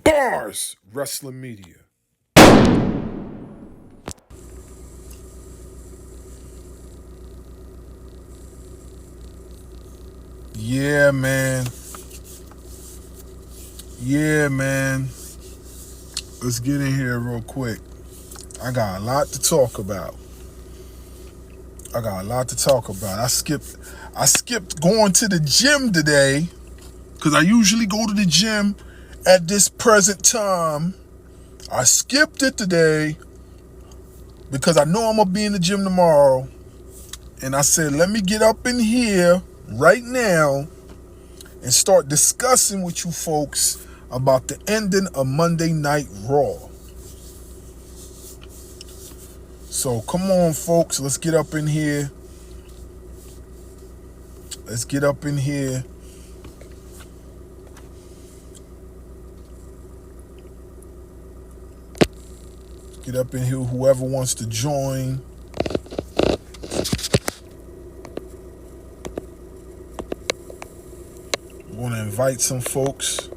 BARZ Wrestling Media. Yeah, man. Yeah, man. Let's get in here real quick. I got a lot to talk about. I skipped going to the gym today because I usually go to the gym at this present time. I skipped it today because I know I'm gonna be in the gym tomorrow. And I said, let me get up in here right now and start discussing with you folks about the ending of Monday Night Raw. So come on, folks, let's get up in here. Let's get up in here. Get up in here, whoever wants to join. I want to invite some folks.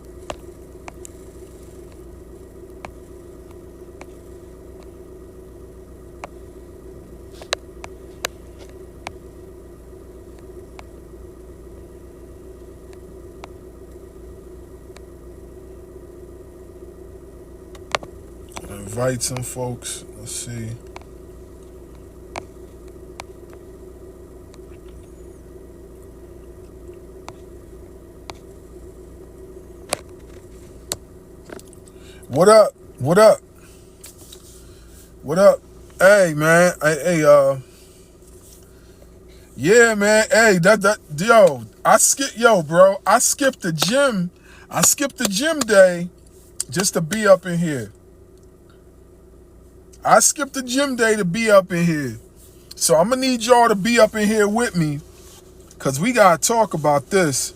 Invite some folks. Let's see. What up? What up? What up? Hey, man. Yeah, man. Hey, yo, bro. I skipped the gym. I skipped the gym day just to be up in here. I skipped the gym day to be up in here. So I'm gonna need y'all to be up in here with me, cause we gotta talk about this.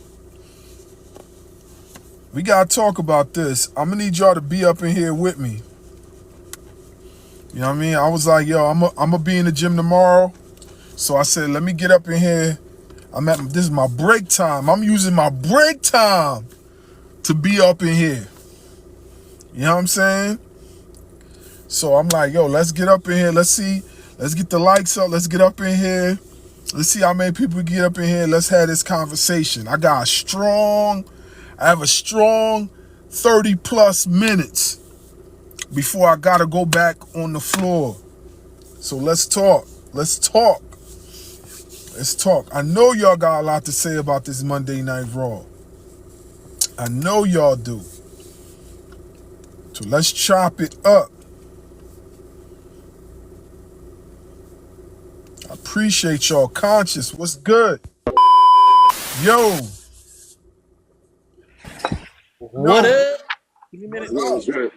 I'm gonna need y'all to be up in here with me. You know what I mean? I was like, yo, I'm gonna be in the gym tomorrow. So I said, let me get up in here. This is my break time. I'm using my break time to be up in here. You know what I'm saying? So I'm like, yo, let's get up in here. Let's get the likes up. Let's get up in here. Let's see how many people get up in here. Let's have this conversation. I have a strong 30 plus minutes before I gotta go back on the floor. So let's talk. I know y'all got a lot to say about this Monday Night Raw. I know y'all do. So let's chop it up. I appreciate y'all. Conscious, what's good? Yo. What No. up? Give me a minute.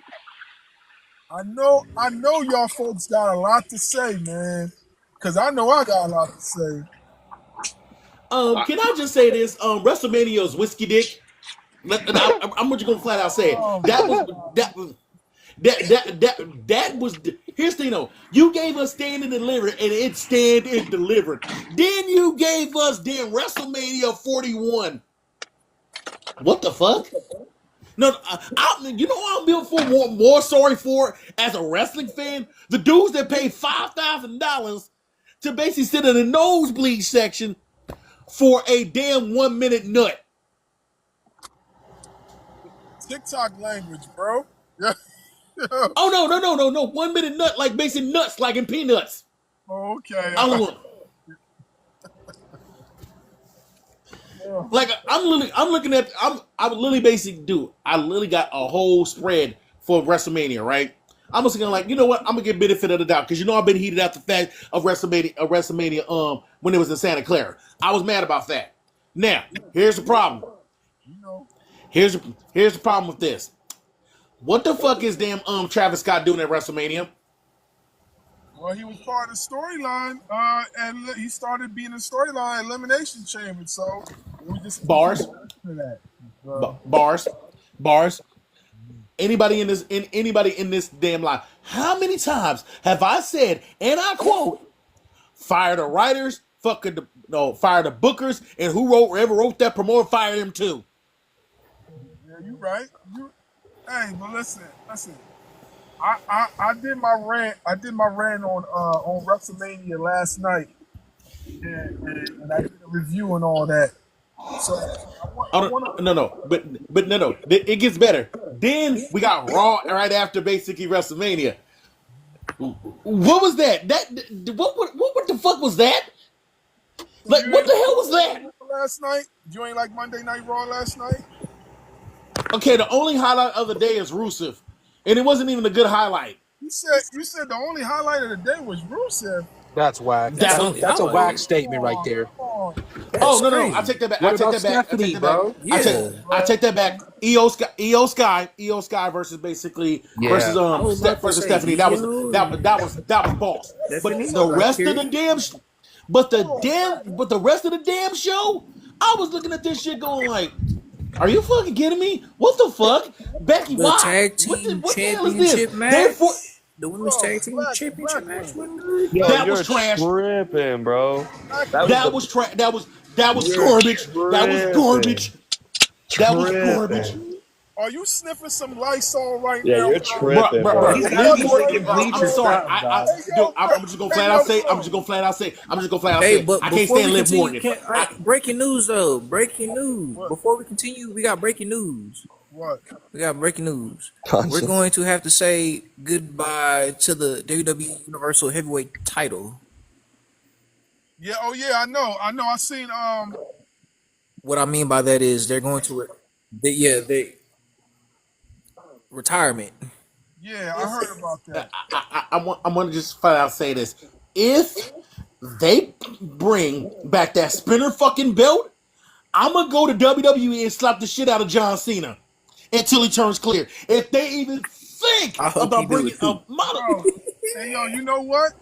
I know y'all folks got a lot to say, man. Cause I know I got a lot to say. Can I just say this? WrestleMania's whiskey dick. I'm just gonna flat out say it. Oh That my was God. that was that was. Here's the thing, though. You gave us Stand and Deliver, and it Stand and Delivered. Then you gave us damn WrestleMania 41. What the fuck? No, you know what I'm being for more sorry for as a wrestling fan? The dudes that paid $5,000 to basically sit in the nosebleed section for a damn 1 minute nut. TikTok language, bro. Yeah. Oh no. 1 minute nut like basically nuts, like in peanuts. Okay. I want like I would literally basically do. I literally got a whole spread for WrestleMania, right? I'm just gonna like, you know what? I'm gonna get benefit of the doubt because you know I've been heated out the fact of WrestleMania when it was in Santa Clara. I was mad about that. Now, here's the problem. You know. Here's here's the problem with this. What the fuck is damn Travis Scott doing at WrestleMania? Well, he was part of the storyline, and he started being a storyline Elimination Chamber. So we just Bars, for that. So, bars, bars. Anybody in this damn line? How many times have I said, and I quote, fire the writers, fire the bookers, and whoever wrote that promoter, fire them too. yeah, you right. Hey, but listen. I did my rant. I did my rant on WrestleMania last night, and I did a review and all that. So I Oh, want no, but no. It gets better. Then we got Raw right after basically WrestleMania. What was that? What the fuck was that? Like, you what ain't the hell was that? last night. You ain't like Monday Night Raw last night. Okay, the only highlight of the day is Rusev, and it wasn't even a good highlight. You said the only highlight of the day was Rusev. That's whack. That That's a whack statement right there. Come on. Oh no! I take that back. What I take about that back. I Stephanie, take that back. bro? I take that back. EO Sky versus basically versus versus Stephanie. That was boss. But the rest of the damn, but the rest of the damn show, I was looking at this shit going like, are you fucking kidding me? What the fuck, Becky? The Why? tag team What the hell is championship this? match. Therefore, The women's tag team championship match wasn't good. Yo, that you're was trash. tripping, bro. That was trash. That was garbage. That was garbage. That was garbage. Are you sniffing some Lysol right Yeah, now? you're tripping, Bro. bro. He's gotta be drinking I'm bleach or sorry. something, dog. I'm just gonna flat out say. I'm just gonna flat out say. Hey, but I can't before stand we Liv Morgan. continue, breaking news though. Breaking news. Before we continue, we got breaking news. What? We got breaking news. We're going to have to say goodbye to the WWE Universal Heavyweight title. Yeah. Oh yeah. I know. I seen. What I mean by that is they're going to, they retirement. Yeah, I heard about that. I want to just flat out say this. If they bring back that spinner fucking belt, I'm gonna go to WWE and slap the shit out of John Cena until he turns clear. If they even think I hope he about do bringing it too. Bro, hey yo, you know what?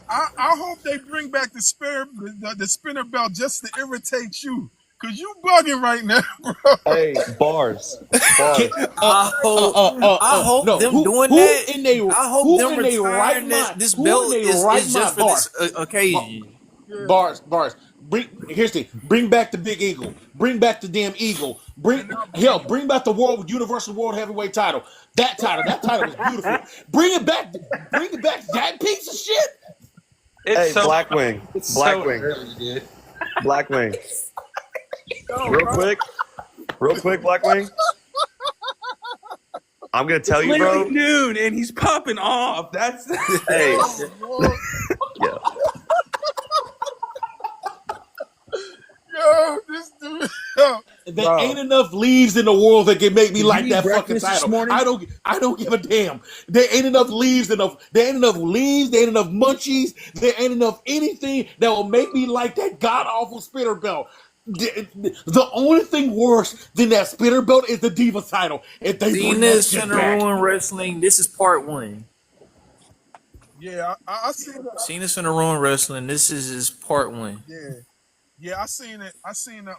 I hope they bring back the spinner belt just to irritate you, cause you bugging right now, bro. Hey, bars. I hope no, them who- doing who that. in they- I hope who them in they retiring right this, mind- this who belt in they is right just for mind, this occasion. Bars. Here's the thing. Bring back the big eagle. Bring back the damn eagle. Bring back the Universal World Heavyweight title. That title was beautiful. Bring it back. That piece of shit. Hey, Blackwing. Blackwing. Real quick, Blackwing. I'm gonna tell you, bro. Noon, and he's popping off. That's Hey, Lord. yeah. Yo, this dude. Yo. There ain't enough leaves in the world that can make me like you that eat fucking breakfast this title. morning? I don't give a damn. There ain't enough leaves. There ain't enough leaves. There ain't enough munchies. There ain't enough anything that will make me like that god awful spinner belt. The only thing worse than that spinner belt is the Diva title. If they bring that Cena's shit Center back. Ruin Wrestling. This is part one. Yeah, I seen that. Cena's Center Ruin Wrestling. This is his part one. Yeah, I seen it.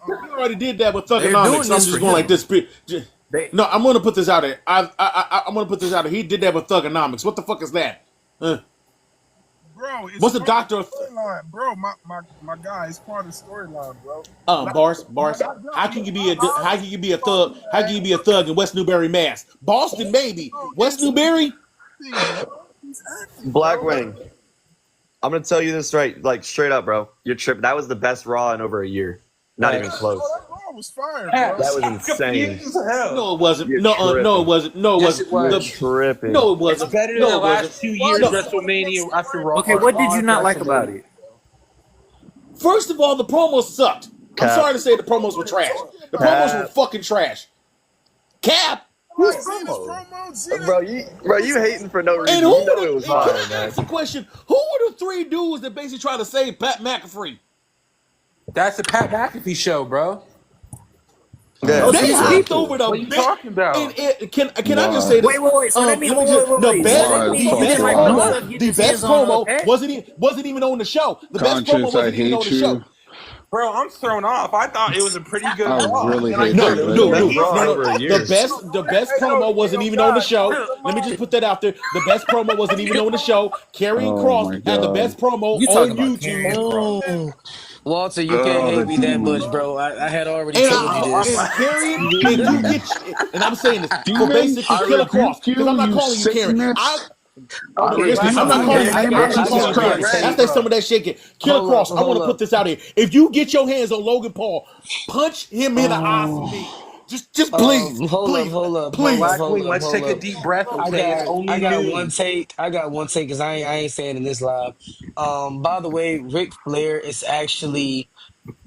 We already did that with They're doing Thugonomics. So I'm this just for going him. like this. They- I'm going to put this out there. I'm going to put this out there. He did that with Thugonomics. What the fuck is that? Bro, it's What's the part doctor? of the storyline, bro? My guy, it's part of the storyline, bro. Bars. How can you be a thug? How can you be a thug in West Newbury, Mass? Boston, maybe. West Newbury. He's acting, bro. Blackwing. I'm gonna tell you this straight up, bro. You're tripping. That was the best Raw in over a year. Not even close. Oh, that Raw was fire, That bro. was insane. No, it wasn't. You're No, tripping. it wasn't. No, it Yes, wasn't. it was. You're The- tripping. No, it wasn't. better than No, the it wasn't. last 2 years No. WrestleMania after Raw. Okay, what did you not like about it? First of all, the promos sucked. I'm Cap. sorry to say the promos were trash. The promos were fucking trash. Cap. Like, Zena's promo, Zena. Bro, you hating for no reason. And who You know were it was the, can fire, I man. ask a question? Who were the three dudes that basically tried to save Pat McAfee? That's the Pat McAfee show, bro. Yeah. They hyped over the What are you talking about? Can I just say this? Wait. So that means let me just- wait. the best, So that means the you best didn't like promo, Rusev the getting his best hands on promo Pat? wasn't even on the show. The best promo Conscious, I wasn't even on hate the show. you. Bro, I'm thrown off. I thought it was a pretty good I Raw. really And I hate know that, you- man. Best Raw over a year. The best promo wasn't even on the show. Let me just put that out there. The best promo wasn't even on the show. Karrion Oh Kross my had the God. best promo You on talking about YouTube. Karrion Kross? Walter, you can't Oh, hate me that much, dude. bro. I had already And told you this. and Carrion, if you get, and I'm saying this for Demon, basically I Killer rebuke Cross, because I'm you, not you calling you Carrion. Satanist. I Okay, Here's the thing. I'm rebuke not you calling in you. the name I'm of not I Jesus calling got you one Carrion. Christ. take, That's that some bro. of that shaking. Killer Hold up, Cross. I want hold to put up. this out here. If you get your hands on Logan Paul, punch him in the eye for Oh, me. Just please, Hold up, please, hold up, hold up, please. hold Blackling, up, let's hold take a up. deep breath, I okay? It's got I only got one noon. take. I got one take because I ain't saying in this live. By the way, Ric Flair is actually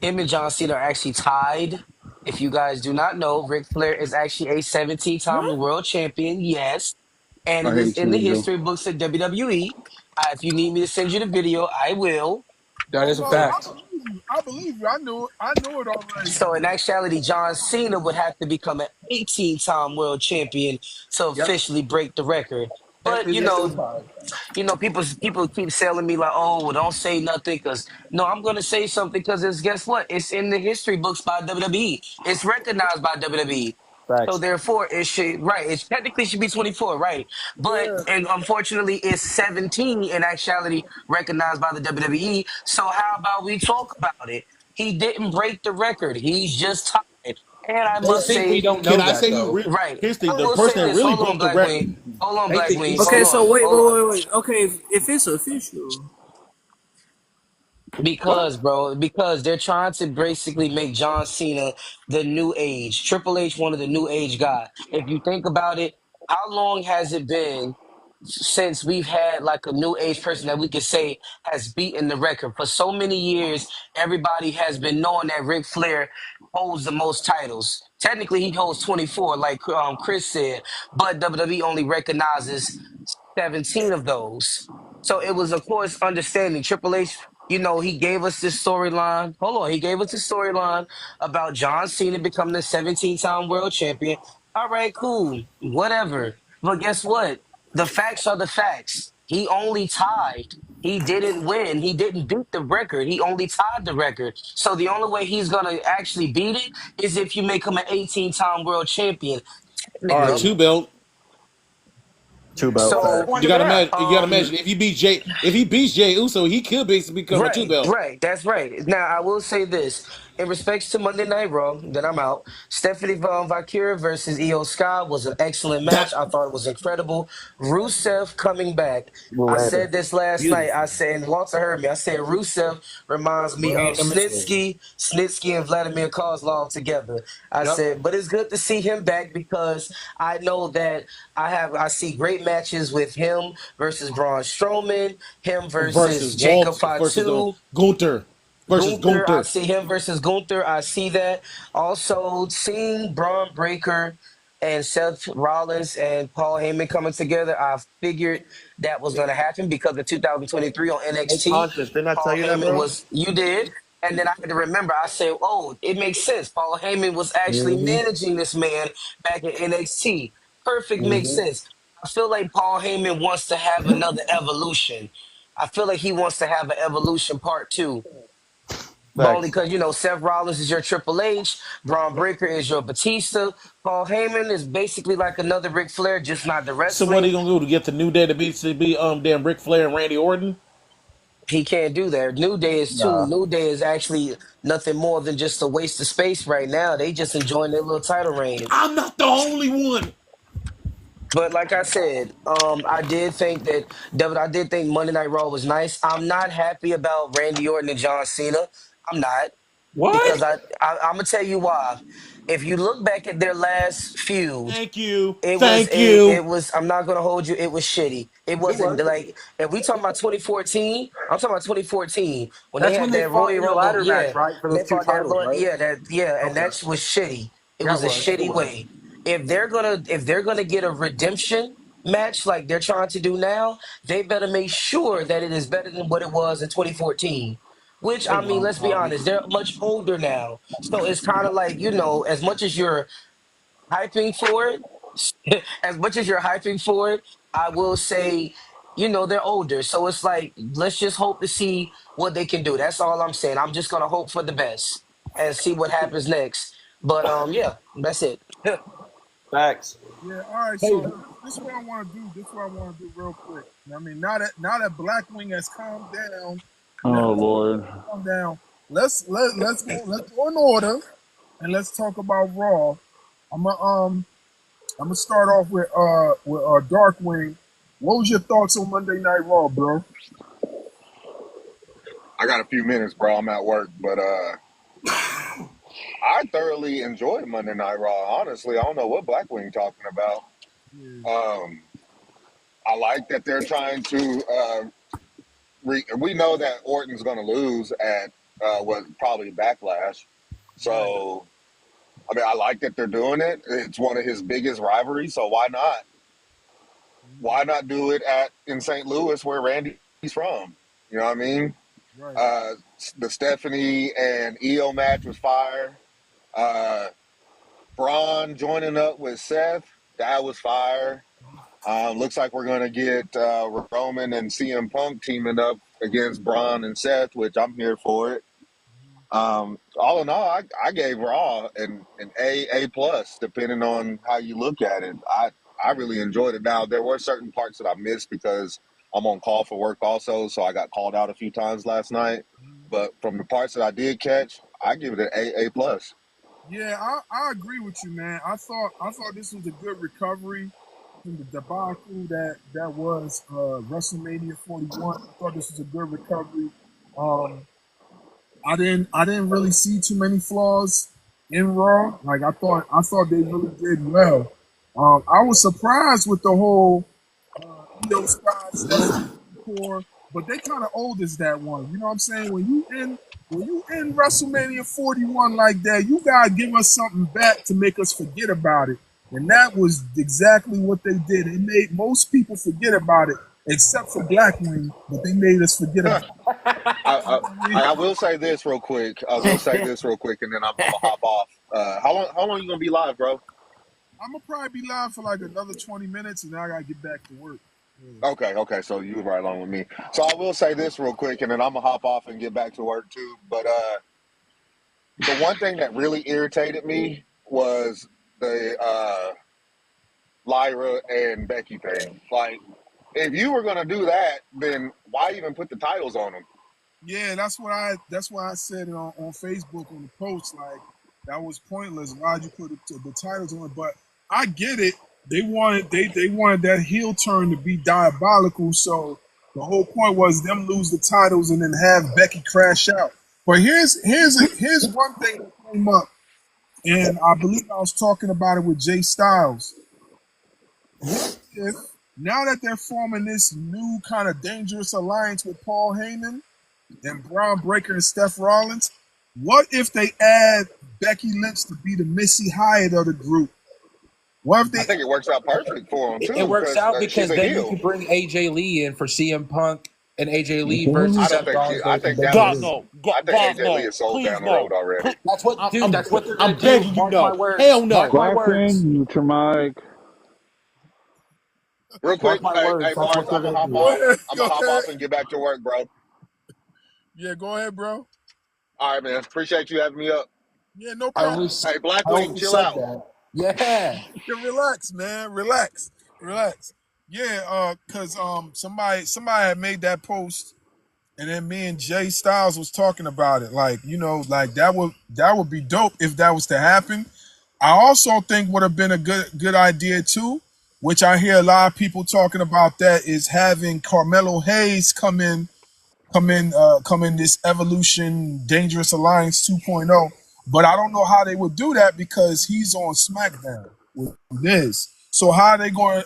him and John Cena are actually tied. If you guys do not know, Ric Flair is actually a 17-time What? world champion. Yes, and I it is hate in the you, Angel. history books of WWE. If you need me to send you the video, I will. That Oh is a no, I fact. believe you. I believe you. I knew it. I knew it already. So in actuality, John Cena would have to become an 18-time world champion to Yep. officially break the record. But Technically, they're still tied. people keep telling me like, oh, well, don't say nothing because no, I'm gonna say something because it's guess what? It's in the history books by WWE. It's recognized by WWE. So Facts. therefore, it should right. It technically should be 24, right? But and unfortunately, it's 17 in actuality recognized by the WWE. So how about we talk about it? He didn't break the record. He's just tied. And I They must think we say, don't Can know I that say who? though. right. Here's I the will person say that this. really Hold on, broke the Black record. Wing. Hold on, They Black think Wing. he's Hold Okay, so on. wait, Hold wait, on. wait, wait. Okay, if it's official, what? Because, bro, because they're trying to basically make John Cena the new age. Triple H, one of the new age guy. If you think about it, how long has it been since we've had like a new age person that we could say has beaten the record? For so many years, everybody has been knowing that Ric Flair holds the most titles. Technically, he holds 24, like Chris said, but WWE only recognizes 17 of those. So it was, of course, understanding. Triple H, he gave us this storyline. Hold on. He gave us this storyline about John Cena becoming the 17-time world champion. All right, cool. Whatever. But guess what? The facts are the facts. He only tied. He didn't win. He didn't beat the record. He only tied the record. So the only way he's going to actually beat it is if you make him an 18-time world champion, All right, technically. two belt. Two belt. What's the So, Facts. point of that? You gotta imagine if he beats Jay Uso, he could basically become a two right, belt. right. That's right. Now, I will say this. In respects to Monday Night Raw, then I'm out. Stephanie Von Valkyria versus Io Sky was an excellent match. That I thought it was incredible. Rusev coming back. I Well, said this last night. I beautiful. said, and Walter heard me. I said Rusev reminds me of Random as hell. Snitsky and Vladimir Kozlov together. I Yep. said, but it's good to see him back because I know that I see great matches with him versus Braun Strowman, him versus Versus Jacob Walt versus Fatu. Gunther versus Gunther, I Gunther. see him versus Gunther. I see that. Also, seeing Braun Breaker and Seth Rollins and Paul Heyman coming together, I figured that was going to happen because of 2023 on hey, NXT. Conscious, didn't I tell Paul you that, Heyman bro? was, you did. And then I had to remember, I said, oh, it makes sense. Paul Heyman was actually Mm-hmm. managing this man back in NXT. Perfect makes Mm-hmm. sense. I feel like Paul Heyman wants to have another evolution. I feel like he wants to have an evolution part two but only Facts. because Seth Rollins is your Triple H, Braun Breaker is your Batista, Paul Heyman is basically like another Ric Flair, just not the So what are wrestling. you gonna do to get the New Day to be damn Ric Flair and Randy Orton? He can't do that. New Day is too. Nah. New Day is actually nothing more than just a waste of space right now. They just enjoying their little title reign. I'm not the only one. But like I said, I did think that David. I did think Monday Night Raw was nice. I'm not happy about Randy Orton and John Cena. I'm not. Because What? I'm gonna tell you why. If you look back at their last feud, Thank you. it was Thank a you. it was I'm not gonna hold you, it was shitty. It It wasn't was. like if we talking about 2014, I'm talking about 2014 when they That's when had they that fought Royal in the Rumble, ladder match, yeah. right? For When those they two fought that titles, Lord, right? and Okay. that was shitty. It Yeah, was it a was. It shitty was. way. If they're gonna get a redemption match like they're trying to do now, they better make sure that it is better than what it was in 2014. Which They I mean, won't, let's be probably. honest, they're much older now. So it's kind of like, as much as you're hyping for it, as much as you're hyping for it, I will say, they're older. So it's like, let's just hope to see what they can do. That's all I'm saying. I'm just gonna hope for the best and see what happens next. But yeah, that's it. Facts. Yeah. All right. Hey, So this is what I want to do. This is what I want to do real quick. I mean, now that Blackwing has calmed down, Oh, Lord. calmed down. let's go in order and let's talk about Raw. I'm gonna start off with Darkwing. What was your thoughts on Monday Night Raw, bro? I got a few minutes, bro. I'm at work, but I thoroughly enjoyed Monday Night Raw. Honestly, I don't know what Blackwing talking about. I like that they're trying to. We know that Orton's going to lose at what probably Backlash. So, I mean, I like that they're doing it. It's one of his biggest rivalries, so why not? Why not do it in St. Louis where Randy's from? You know what I mean? Right. The Stephanie and Io match was fire. Braun joining up with Seth, that was fire. Looks like we're going to get Roman and CM Punk teaming up against Braun and Seth, which I'm here for it. All in all, I gave Raw an A plus, depending on how you look at it. I really enjoyed it. Now, there were certain parts that I missed because I'm on call for work also, so I got called out a few times last night. But from the parts that I did catch, I give it an A plus. Yeah, I agree with you, man. I thought this was a good recovery from the debacle that was WrestleMania 41. I thought this was a good recovery. I didn't really see too many flaws in Raw. Like I thought they really did well. I was surprised with the whole Io Sky Stephanie core, but they kind of owed us that one. You know what I'm saying? When you in WrestleMania 41 like that, you gotta give us something back to make us forget about it. And that was exactly what they did. It made most people forget about it, except for Blackwing, but they made us forget about it. I will say this real quick. And then I'm gonna hop off. How long you gonna be live, bro? I'm gonna probably be live for like another 20 minutes, and then I gotta get back to work. Okay. So you right along with me. So I will say this real quick, and then I'm gonna hop off and get back to work too. But the one thing that really irritated me was the Lyra and Becky thing. Like, if you were gonna do that, then why even put the titles on them? Yeah, that's why I said it on Facebook on the post. Like that was pointless. Why'd you put the titles on it? But I get it. They wanted that heel turn to be diabolical. So the whole point was them lose the titles and then have Becky crash out. But here's one thing that came up, and I believe I was talking about it with Jay Styles. What if now that they're forming this new kind of dangerous alliance with Paul Heyman and Braun Breaker and Steph Rollins, what if they add Becky Lynch to be the Missy Hyatt of the group? What if they? I think it works out perfect for them too. It works out because she's a then heel. you can bring AJ Lee in for CM Punk and AJ Lee versus I don't Seth Rollins. I think that God was. no. I think AJ Lee is sold down the road already. That's what, dude. That's what they're gonna I'm begging do. you, Mark my no. words. Hell no. Mark my words. Blackman, mute your mic. Real quick, Mark my words. hey That's Bars, what they're I'm gonna gonna hop do. off. I'm gonna hop off and get back to work, bro. Yeah, go ahead, bro. All right, man. Appreciate you having me up. Yeah, no I problem. always, Hey, I Blackwing, always chill said out. that. Yeah. Yeah, relax, man. Relax. Yeah, cause somebody had made that post, and then me and Jay Styles was talking about it. Like, like that would be dope if that was to happen. I also think would have been a good idea too, which I hear a lot of people talking about, that is having Carmelo Hayes come in this Evolution Dangerous Alliance 2.0. But I don't know how they would do that because he's on SmackDown with Miz. So how are they going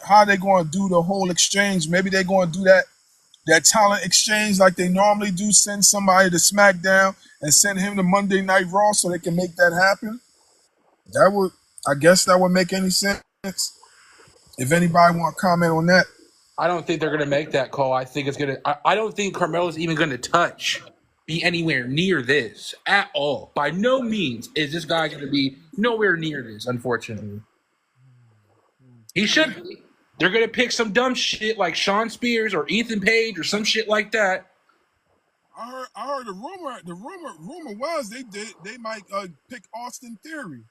to do the whole exchange? Maybe they're going to do that talent exchange like they normally do, send somebody to SmackDown and send him to Monday Night Raw so they can make that happen. I guess that would make any sense. If anybody want to comment on that. I don't think they're gonna make that call. I think it's gonna. I don't think Carmelo's even gonna be anywhere near this at all. By no means is this guy gonna be nowhere near this. Unfortunately, he should be. They're gonna pick some dumb shit like Sean Spears or Ethan Page or some shit like that. I heard the rumor was they might pick Austin Theory.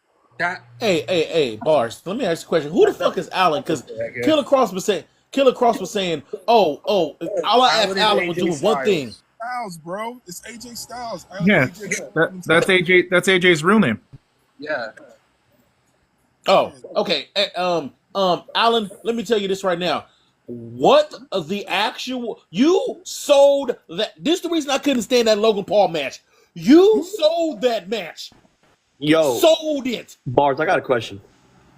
Hey, Bars. Let me ask you a question. Who the fuck is Allen? Because Killer Cross was saying, all I asked Allen was doing one thing. Styles, bro. It's AJ Styles. Yeah, AJ Styles. that's AJ. That's AJ's real name. Yeah. Oh, okay. Alan, let me tell you this right now. What of the actual you sold that? This is the reason I couldn't stand that Logan Paul match. You sold that match. Yo, Sold it. Bars, I got a question.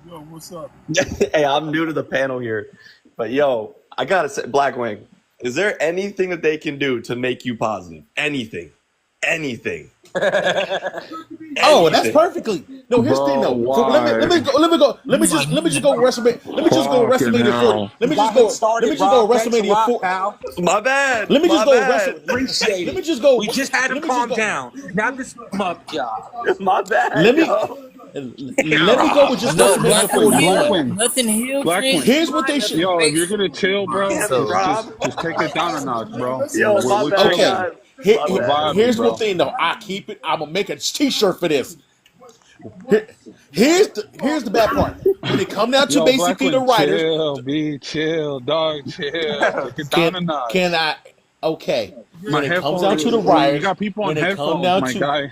Yo, what's up? Hey, I'm new to the panel here, but yo, I gotta say, Blackwing, is there anything that they can do to make you positive? Anything. Oh, that's perfectly. No, here's the thing though. So let me go. Let me just go WrestleMania. Let me just go WrestleMania 40. Let me just go WrestleMania 4. My bad. Let me just go Appreciate Let me it. just go. We just had him calm down. Now this up, y'all. My bad. Let me yo. let me go with just WrestleMania 40. Blackwing. Nothing heel Blackwing. Here's what they should. Yo, if you're gonna chill, bro, Damn, just Rob. take it down a notch, bro. Yo, my bad, Okay. guys. My bad. Here's bro. one thing though. I keep it. I'm gonna make a T-shirt for this. Here's the bad part. When it come down to Yo, basically the Blackwing, writers, chill, dog, chill. Take it down a notch. can I? Okay. My When it comes headphones- down to the you writers, got people on when it come headphones, down my to guy.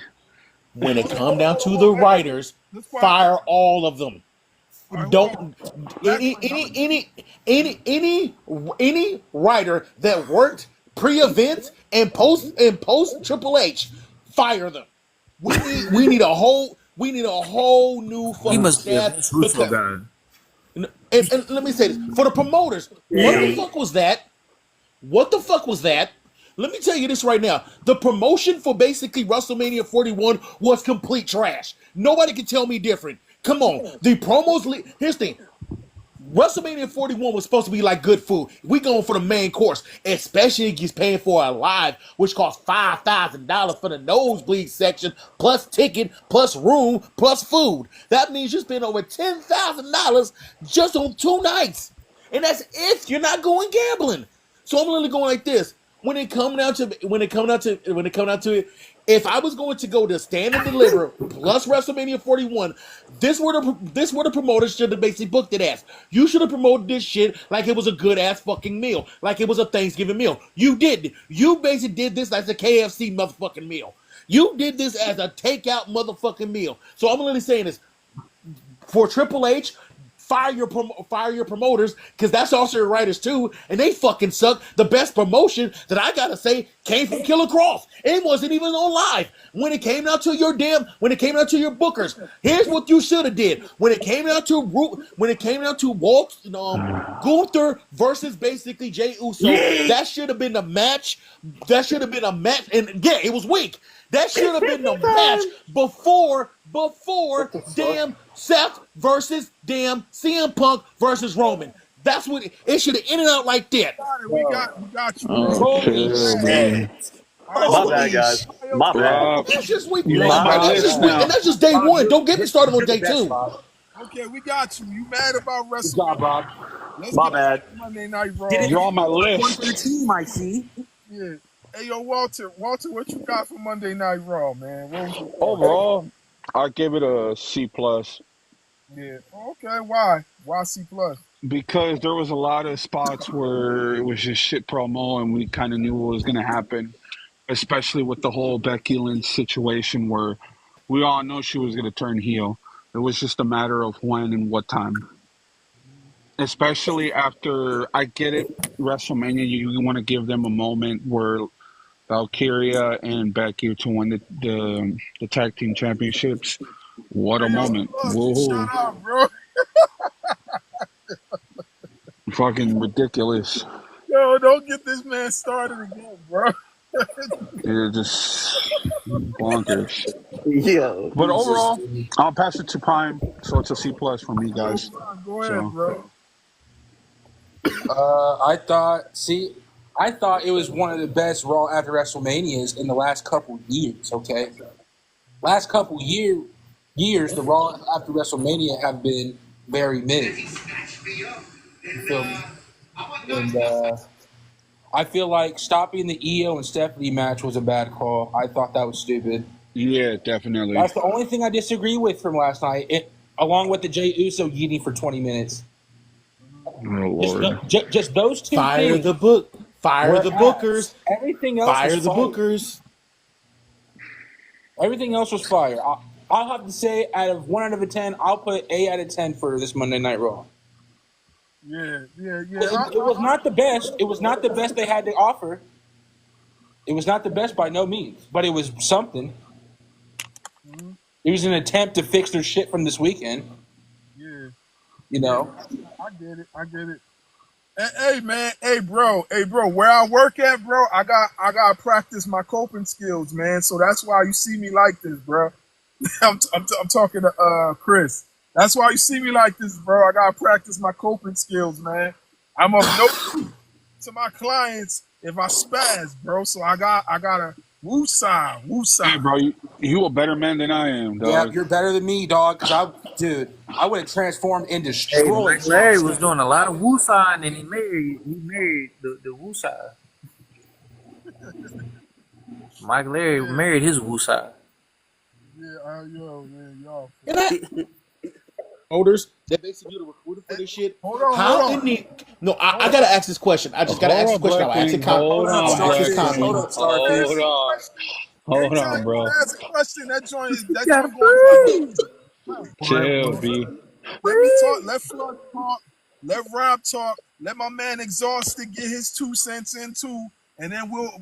when it come down to the writers, fire all of them. Don't any writer that worked pre-event and post Triple H, fire them. We need a whole new fucking He must be a staff. Vince Russo because- guy. and let me say this for the promoters. What the fuck was that? What the fuck was that? Let me tell you this right now. The promotion for basically WrestleMania 41 was complete trash. Nobody can tell me different. Come on. The promos. Here's the thing. WrestleMania 41 was supposed to be like good food. We going for the main course, especially if you're paying for a live, which costs $5,000 for the nosebleed section, plus ticket, plus room, plus food. That means you spend over $10,000 just on 2 nights, and that's if you're not going gambling. So I'm literally going like this. When it come down to it, if I was going to go to Stand and Deliver plus WrestleMania 41, this were the promoters should have basically booked it as. You should have promoted this shit like it was a good ass fucking meal, like it was a Thanksgiving meal. You did. You basically did this as a KFC motherfucking meal. You did this as a takeout motherfucking meal. So I'm literally saying this for Triple H. Fire your promoters, because that's also your writers too, and they fucking suck. The best promotion that I gotta say came from Killer Cross. It wasn't even on live. When it came down to your bookers, here's what you should have did. When it came down to Walt, Gunther versus basically Jey Uso, that should have been the match. And yeah, it was weak. That should have been the match before damn Seth versus damn CM Punk versus Roman. That's what it should have ended out like that. We got you. Holy shit. My bad, guys. My bad. That's just week You one, on my man. That's list just week, now. and that's just day one. Don't get me started on day 2. Okay, we got you. You mad about Good wrestling? job, Rob. Let's My get bad. to Monday Night Raw. You're on my One list. for the team, I see. Yeah. Hey, yo, Walter, what you got for Monday Night Raw, man? What was your Overall, I give it a C plus Yeah. Okay. Why? Why C plus? because there was a lot of spots where it was just shit promo, and we kind of knew what was going to happen, especially with the whole Becky Lynch situation where we all know she was going to turn heel. It was just a matter of when and what time. Especially after, I get it, WrestleMania, you want to give them a moment where Valkyria and Becky to win the tag team championships. What a moment. Whoa. Shut up, bro. Fucking ridiculous. Yo, don't get this man started again, bro. It's just bonkers. Yo. But overall, I'll pass it to Prime, so it's a C plus for me, guys. Go ahead, bro. I thought it was one of the best Raw after WrestleManias in the last couple years, okay? Last couple years, the Raw after WrestleMania have been very mid. You feel me? And I feel like stopping the EO and Stephanie match was a bad call. I thought that was stupid. Yeah, definitely. That's the only thing I disagree with from last night, along with the Jey Uso yeeting for 20 minutes. Oh, Lord. Just those two Fire things. the book. Fire the Whereas bookers. everything else Fire was the fire. bookers. Everything else was fire. I'll have to say, out of 1 out of 10, I'll put 8 out of 10 for this Monday Night Raw. Yeah. It was not the best. It was not the best they had to offer. It was not the best by no means, but it was something. It was an attempt to fix their shit from this weekend. Yeah. You know? I get it. Hey man, hey bro, where I work at, bro, I got to practice my coping skills, man. So that's why you see me like this, bro. I'm talking to Chris. That's why you see me like this, bro. I got to practice my coping skills, man. I'm of no to my clients if I spaz, bro. So I got to woo-side. Hey, bro, you a better man than I am, dog. Yeah, you're better than me, dog. Cause I would have transformed and Hey, destroyed. Mike Larry was doing a lot of woo-sign, and he married the woo-side. Mike Larry married his woo-side. Yeah, yo, man, y'all. Promoters that basically do the recruiting for this shit. Hold on. No, I gotta ask this question. I just gotta ask this question. I'll ask it Hold on, bro. Ask a question. That joint goes like Chill, B. Let me talk. Let Flood talk. Let Rob talk. Let my man Exhausted get his 2 cents in too, and then we'll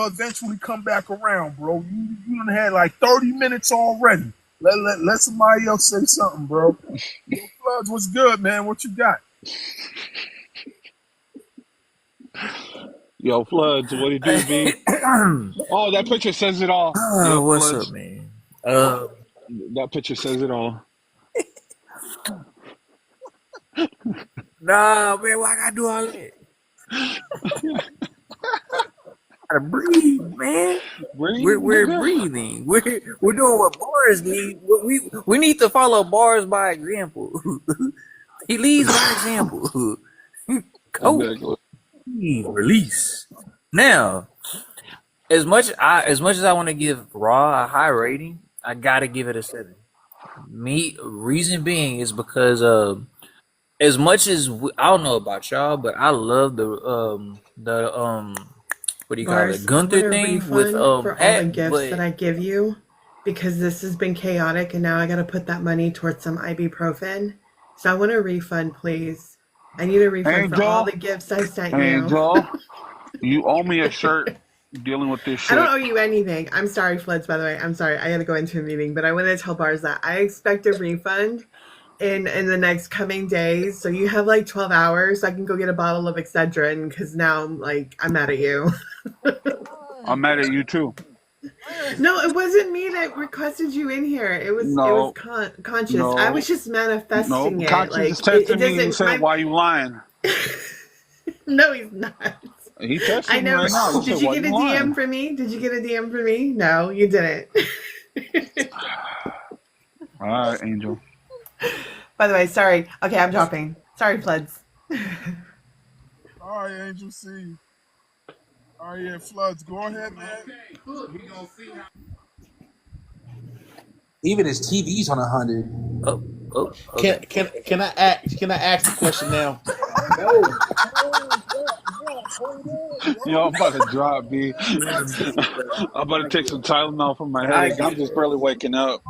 eventually come back around, bro. You done had like 30 minutes already. Let somebody else say something, bro. Yo, Floods, what's good, man? What you got? Yo, Floods, what it do, B? Oh, that picture says it all. Yo, What's Floods, up, man? that picture says it all. Nah, man, why I gotta do all that? Gotta breathe, man. We're breathing. We're doing what bars need. We need to follow bars by example. He leads by example. Coach, release. Now, as much as I want to give Raw a high rating, I gotta give it a 7. Reason being is because as much as I don't know about y'all, but I love the what do you call it, Gunther thing with for all the Pat, gifts that I give you, because this has been chaotic, and now I got to put that money towards some ibuprofen. So I want a refund, please. I need a refund for all the gifts I sent you. Angel, you owe me a shirt dealing with this shit. I don't owe you anything. I'm sorry, Floods, by the way. I'm sorry. I got to go into a meeting, but I want to tell Bars that I expect a refund in the next coming days. So you have like 12 hours so I can go get a bottle of Excedrin, because now I'm mad at you. I'm mad at you too. No, it wasn't me that requested you in here. It was conscious. No. I was just manifesting it. Conscious Like is texting me and doesn't. said, "Why you lying?" No, he's not. He texted I me never. right now. Did you get a DM from me? Did you get a DM from me? No, you didn't. All right, Angel. By the way, sorry. Okay, I'm dropping. Sorry, Floods. All right, Angel C. All right, yeah, Floods. Go ahead, man. Even his TV's on 100. Okay. Can I ask the question now? Yo, I'm about to drop, B. I'm about to take some Tylenol from my headache. I'm just barely waking up.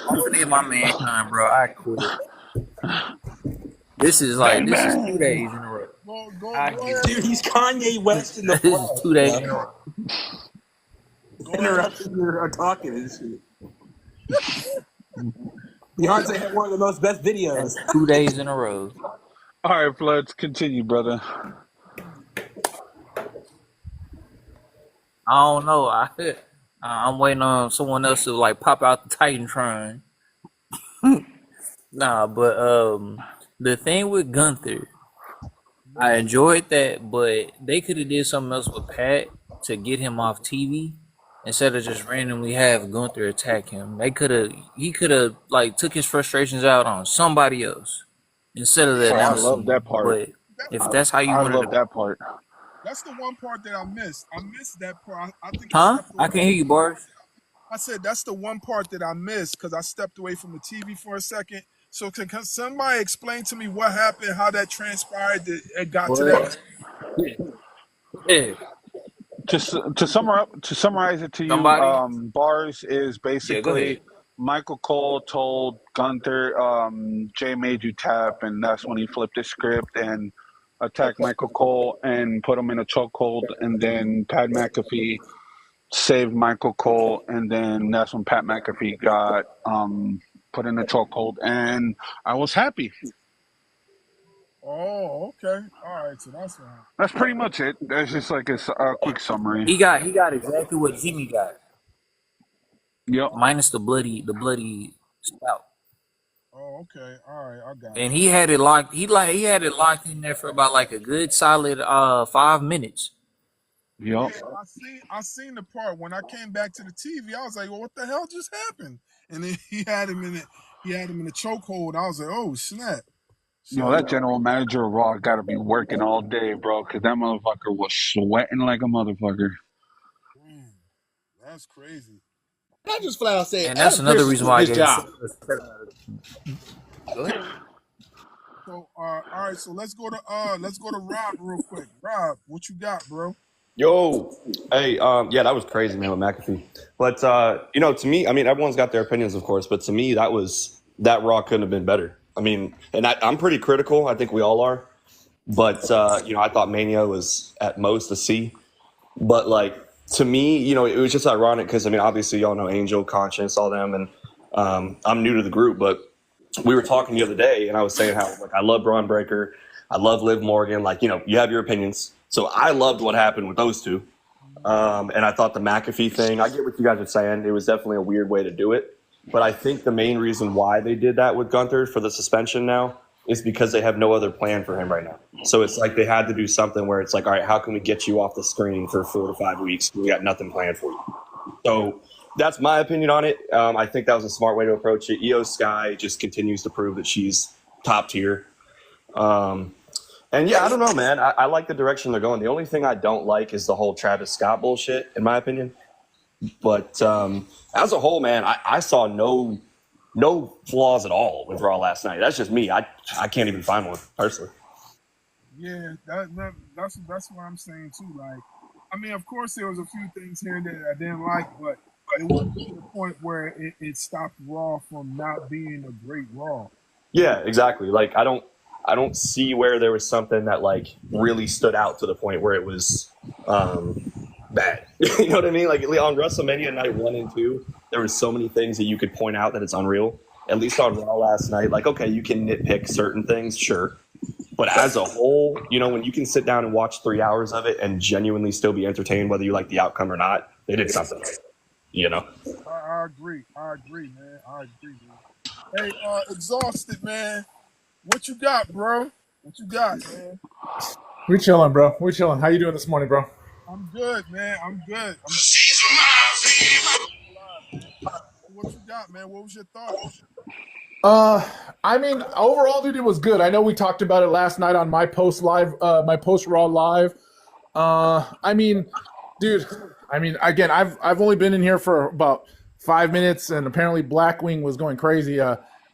I'm gonna get my man time, bro. I quit. This is 2 days in a row. Go ahead. Dude, he's Kanye West in the This is 2 days in a row. interrupting your talking and shit. Beyonce had one of the most best videos. 2 days in a row. All right, Floods, continue, brother. I don't know. I'm waiting on someone else to pop out the Titantron. Nah, but the thing with Gunther, I enjoyed that, but they could have did something else with Pat to get him off TV instead of just randomly have Gunther attack him. He could have took his frustrations out on somebody else instead of that. I love that part. But if that's how you I want love that part. That's the one part that I missed. I missed that part. I think. I can't hear you, Bars. I said that's the one part that I missed because I stepped away from the TV for a second. So can somebody explain to me what happened, how that transpired, that it got to that? Yeah. To summarize it to you, Somebody? bars is Yeah, go basically ahead. Michael Cole told Gunther, Jay made you tap, and that's when he flipped his script and attacked Michael Cole and put him in a chokehold, and then Pat McAfee saved Michael Cole, and then that's when Pat McAfee got put in a chokehold, and I was happy. Oh, okay. All right. So that's fine. That's pretty much it. That's just like a quick summary. He got exactly what Jimmy got, Yep. minus the bloody spout. Oh, okay. All right. I got And you. he had it locked. He had it locked in there for about like a good solid 5 minutes. Yep. Yeah, I seen the part when I came back to the TV. I was like, "Well, what the hell just happened?" And then he had him in it. He had him in the chokehold. I was like, "Oh snap!" Yo, So that general manager of Raw got to be working all day, bro, because that motherfucker was sweating like a motherfucker. man, that's crazy. And I just flat out say And that's Adam another Pearce reason did why I his gave job. Go ahead. So all right. So let's go to Rob real quick. Rob, what you got, bro? Yo, hey, yeah, that was crazy, man, with McAfee. But to me, I mean, everyone's got their opinions, of course, but to me, that Raw couldn't have been better. I mean, and I'm pretty critical. I think we all are. But I thought Mania was at most a C. But like to me, it was just ironic because I mean, obviously, y'all know Angel, Conscience, all them, and I'm new to the group, but we were talking the other day, and I was saying how like I love Braun Breaker, I love Liv Morgan. Like you have your opinions. So I loved what happened with those two. And I thought the McAfee thing, I get what you guys are saying. It was definitely a weird way to do it. But I think the main reason why they did that with Gunther for the suspension now is because they have no other plan for him right now. So it's like they had to do something where it's like, all right, how can we get you off the screen for 4 to 5 weeks? We got nothing planned for you. So that's my opinion on it. I think that was a smart way to approach it. Io Sky just continues to prove that she's top tier. And yeah, I don't know, man. I like the direction they're going. The only thing I don't like is the whole Travis Scott bullshit, in my opinion. But as a whole, man, I saw no flaws at all with Raw last night. That's just me. I can't even find one personally. Yeah, that's what I'm saying too. Like, I mean, of course, there was a few things here that I didn't like, but it wasn't to the point where it stopped Raw from not being a great Raw. Yeah, exactly. Like I don't see where there was something that like really stood out to the point where it was bad. You know what I mean? Like on WrestleMania night 1 and 2, there were so many things that you could point out that it's unreal. At least on Raw last night, like okay, you can nitpick certain things, sure. But as a whole, when you can sit down and watch 3 hours of it and genuinely still be entertained, whether you like the outcome or not, they did something right. I agree, man. I agree, man. Hey, exhausted, man. What you got, bro? What you got, man? We chilling, bro. We chilling. How you doing this morning, bro? I'm good, man. I'm good. What you got, man? What was your thoughts? I mean, overall, dude, it was good. I know we talked about it last night on my post Raw live. I mean, dude, again, I've only been in here for about 5 minutes, and apparently Blackwing was going crazy.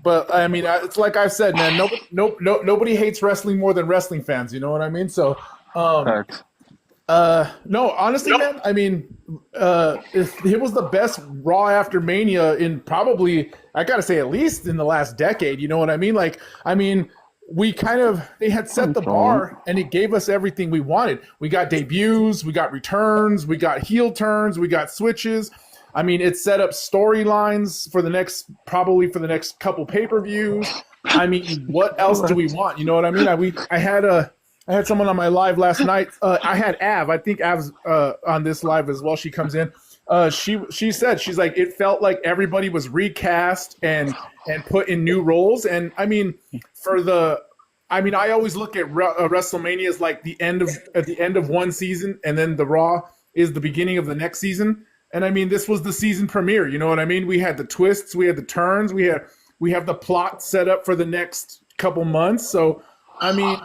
But I mean, it's like I've said, man. Nobody hates wrestling more than wrestling fans. You know what I mean? So, no, honestly, man. I mean, it was the best Raw after Mania in probably, I gotta say, at least in the last decade. You know what I mean? Like, I mean, they had set the bar, and it gave us everything we wanted. We got debuts, we got returns, we got heel turns, we got switches. I mean, it set up storylines for the next couple pay-per-views. I mean, what else do we want? You know what I mean? I had someone on my live last night. I had Av. I think Av's on this live as well. She comes in. She said, she's like, it felt like everybody was recast and put in new roles. And I mean, I always look at WrestleMania as like at the end of one season, and then the Raw is the beginning of the next season. And I mean, this was the season premiere. You know what I mean? We had the twists, we had the turns, we have the plot set up for the next couple months. So, I mean,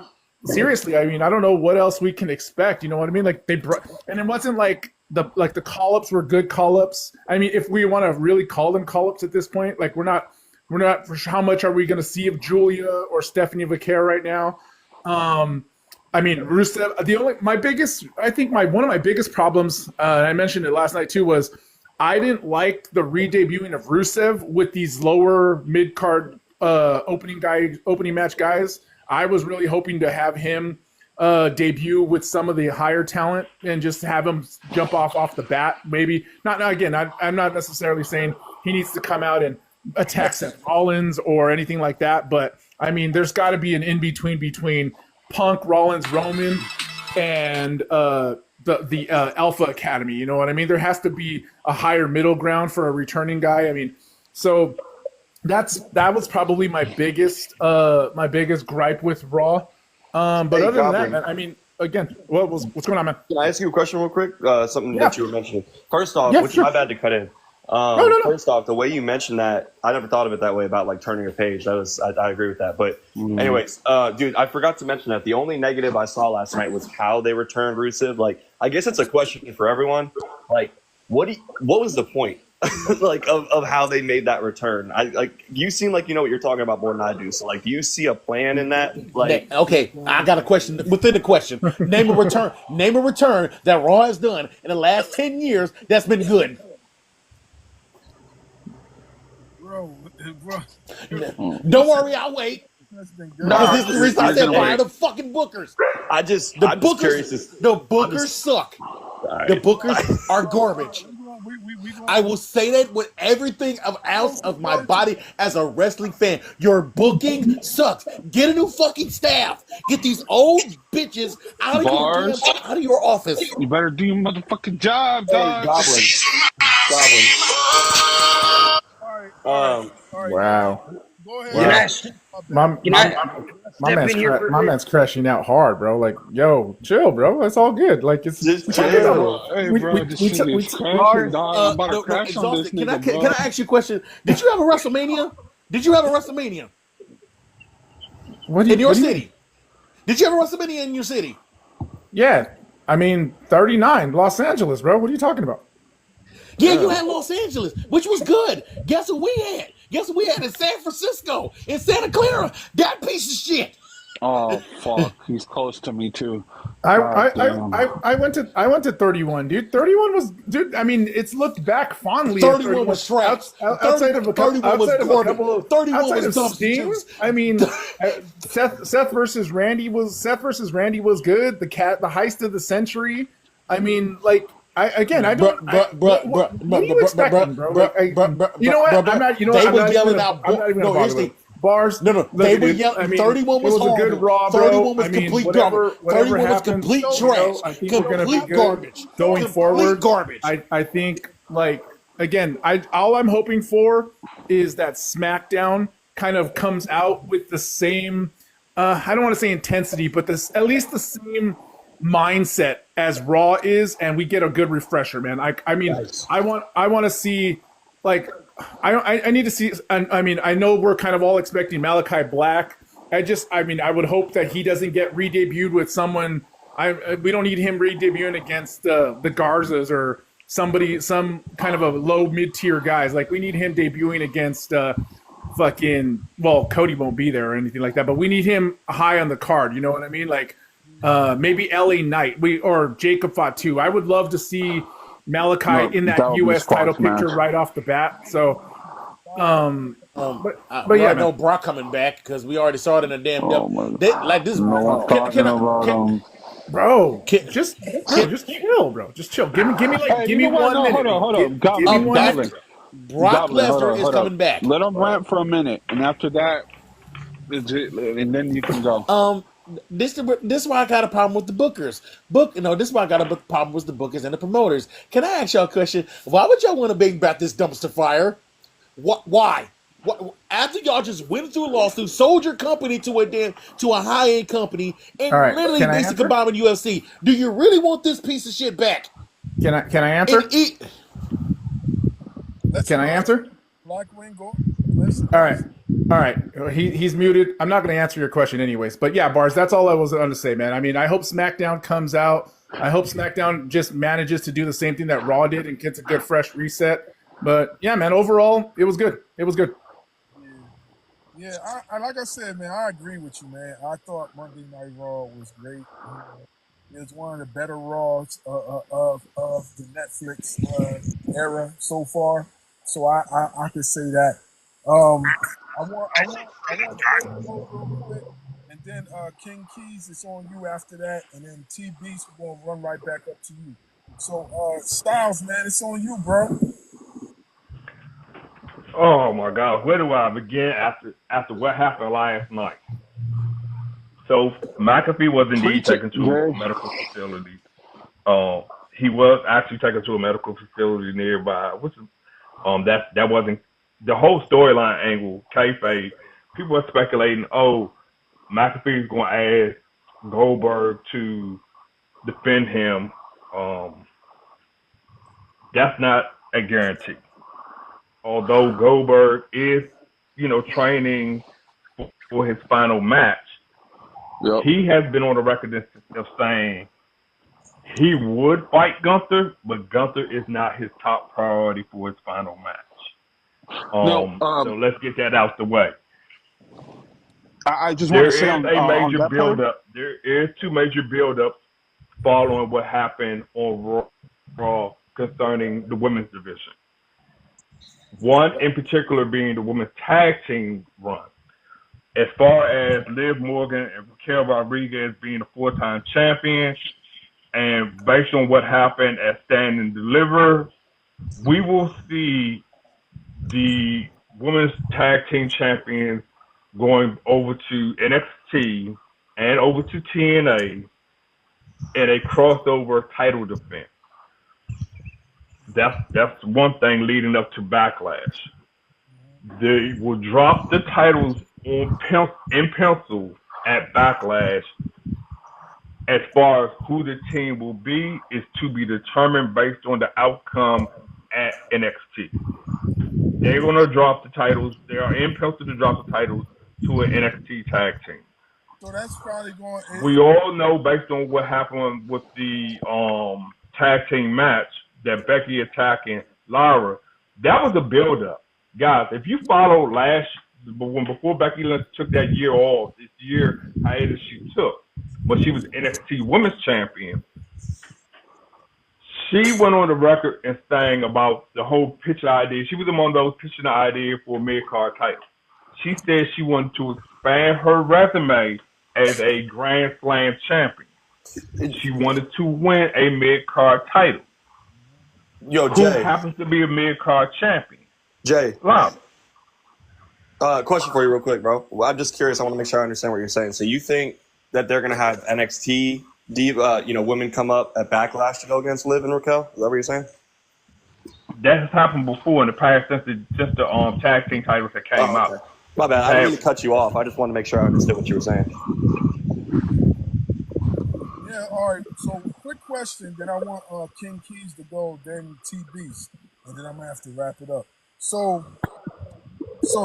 seriously, I mean, I don't know what else we can expect. You know what I mean? Like and it wasn't like the call-ups were good call-ups. I mean, if we want to really call them call-ups at this point, like we're not. How much are we going to see of Julia or Stephanie Vaquer right now? I mean, Rusev. One of my biggest problems, and I mentioned it last night too, was I didn't like the re-debuting of Rusev with these lower mid card opening match guys. I was really hoping to have him debut with some of the higher talent and just have him jump off the bat. Maybe not. Again, I'm not necessarily saying he needs to come out and attack Seth Rollins or anything like that, but I mean, there's got to be an in between Punk, Rollins, Roman, and the Alpha Academy. You know what I mean? There has to be a higher middle ground for a returning guy. I mean, so that was probably my biggest gripe with Raw. But Hey, other Goblin. than that, I mean, again, what's going on, man? Can I ask you a question real quick? Something Yeah. that you were mentioning. First off, Yeah, which sure. my bad to cut in. No. First off, the way you mentioned that, I never thought of it that way about like turning a page. I agree with that. But anyways, dude, I forgot to mention that the only negative I saw last night was how they returned Rusev. Like, I guess it's a question for everyone. Like, what was the point? like of how they made that return? You seem like you know what you're talking about more than I do. So like, do you see a plan in that? Like, Okay, I got a question within the question. Name a return. Name a return that Raw has done in the last 10 years that's been good. Bro. Don't worry, I'll wait. No, this is the reason I said fire the fucking bookers. I'm just Bookers, curious. the bookers suck. The bookers are garbage. I will say that with everything ounce of my body as a wrestling fan. Your booking sucks. Get a new fucking staff. Get these old bitches out of your office. You better do your motherfucking job, Hey, dog. Goblin. All right. Wow. Go ahead. My man's crashing out hard, bro. Like, yo, chill, bro. It's all good. Like, it's Just chill. chill. Hey, bro, this shit is crashing, dog. I'm about to crash on this Can nigga, bro. I ask you a question? Did you have a WrestleMania? What do you, In your what do you city? mean? Did you have a WrestleMania in your city? Yeah. I mean, 39, Los Angeles, bro. What are you talking about? Yeah, you had Los Angeles, which was good. Guess what we had? Guess what we had in San Francisco, in Santa Clara? That piece of shit. Oh fuck, he's close to me too. I went to 31, dude. 31 was, dude. I mean, it's looked back fondly. 31 was trash. Outside of a couple, 31 was outside of a garbage. couple of, 31 outside was of dumpster Sting. juice. I mean, Seth versus Randy was good. The heist of the century. I mean, like. What are you expecting, bro? You know what? I'm not. You know what? I'm not even gonna bother with bars. No. They were yelling. I mean, 31 was it was horrible. a good Raw, bro. 31 was complete garbage. 31 was complete trash. I think we're gonna be Complete good garbage. going forward. Garbage. I think, like, again, all I'm hoping for is that SmackDown kind of comes out with the same. I don't want to say intensity, but at least the same mindset as Raw is, and we get a good refresher, man. I mean, nice. I want to see, like, I need to see. I mean, I know we're kind of all expecting Malachi Black. I would hope that he doesn't get re-debuted with someone. We don't need him re-debuting against the Garzas or some kind of a low mid-tier guys. Like, we need him debuting against Cody won't be there or anything like that, but we need him high on the card. You know what I mean? Like, maybe LA Knight or Jacob Fatu. I would love to see Malachi in that US title picture right off the bat. So, but yeah, no Brock coming back because we already saw it in the damn. Like this, bro. Just chill, bro. Just chill. Give me 1 minute. Hold on. Brock Lesnar is coming back. Let him rant for a minute, and after that, and then you can go. This is why I got a problem with the bookers. This is why I got a problem with the bookers and the promoters. Can I ask y'all a question? Why would y'all want to bring back this dumpster fire? Why? After y'all just went through a lawsuit, sold your company to a high-end company, and literally basically bombing UFC, do you really want this piece of shit back? Can I answer? Can I answer? All right. He's muted. I'm not going to answer your question anyways. But yeah, Bars, that's all I was going to say, man. I mean, I hope SmackDown comes out. I hope SmackDown just manages to do the same thing that Raw did and gets a good fresh reset. But yeah, man, overall, it was good. Yeah, I like I said, man, I agree with you, man. I thought Monday Night Raw was great. It was one of the better Raws of the Netflix era so far. So I could say that. I want Dre to go real quick, and then King Keys is on you after that, and then T Beast we're gonna run right back up to you. So Styles, man, it's on you, bro. Oh my God, where do I begin after what happened last night? So McAfee was indeed Preach it, taken to Jay. a medical facility. He was actually taken to a medical facility nearby. That wasn't the whole storyline angle. Kayfabe, people were speculating. Oh, McAfee's going to ask Goldberg to defend him. That's not a guarantee. Although Goldberg is, training for his final match, Yep. he has been on the record of saying he would fight Gunther, but Gunther is not his top priority for his final match. No, So let's get that out the way. I just want to There say is a on major that part. build-up. There is two major build-ups following what happened on Raw concerning the women's division. One in particular being the women's tag team run. As far as Liv Morgan and Raquel Rodriguez being the 4-time champion, and based on what happened at Stand and Deliver, we will see the women's tag team champions going over to NXT and over to TNA in a crossover title defense. That's one thing leading up to Backlash. They will drop the titles in pencil at Backlash. As far as who the team will be is to be determined based on the outcome at NXT. They're going to drop the titles. They are in pencil to drop the titles to an NXT tag team. So that's probably going. We all know based on what happened with the tag team match that Becky attacking Lara, that was a build-up. Guys, if you followed before Becky Lynch took that year off, this year hiatus she took, but she was NXT Women's Champion, she went on the record and sang about the whole pitch idea. She was among those pitching the idea for a mid-card title. She said she wanted to expand her resume as a Grand Slam champion. She wanted to win a mid-card title. Yo, Who Jay. happens to be a mid-card champion? Jay. Lava. Question for you real quick, bro. Well, I'm just curious. I want to make sure I understand what you're saying. So you think that they're going to have NXT women come up at Backlash to go against Liv and Raquel? Is that what you're saying? That has happened before in the past since the tag team titles that came out. My bad. I didn't mean to cut you off. I just wanted to make sure I understood what you were saying. Yeah, all right. So, quick question. Then I want King Keys to go, then T Beast, and then I'm gonna have to wrap it up. So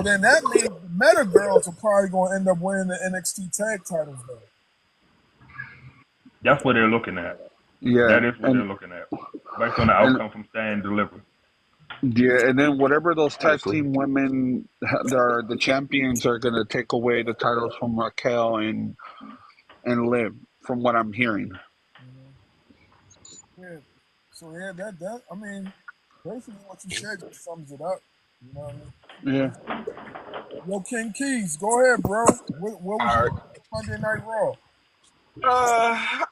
then that means the Meta Girls are probably gonna end up winning the NXT tag titles, though. That's what they're looking at. Yeah, that is what they're looking at, based on the outcome from Stand and Deliver. Yeah, and then whatever those tag team women are, the champions are going to take away the titles from Raquel and Liv, from what I'm hearing. Yeah. So yeah, that I mean, basically what you said just sums it up. You know what I mean? Yeah. Yo, King Keys, go ahead, bro. What was Monday Night Raw? I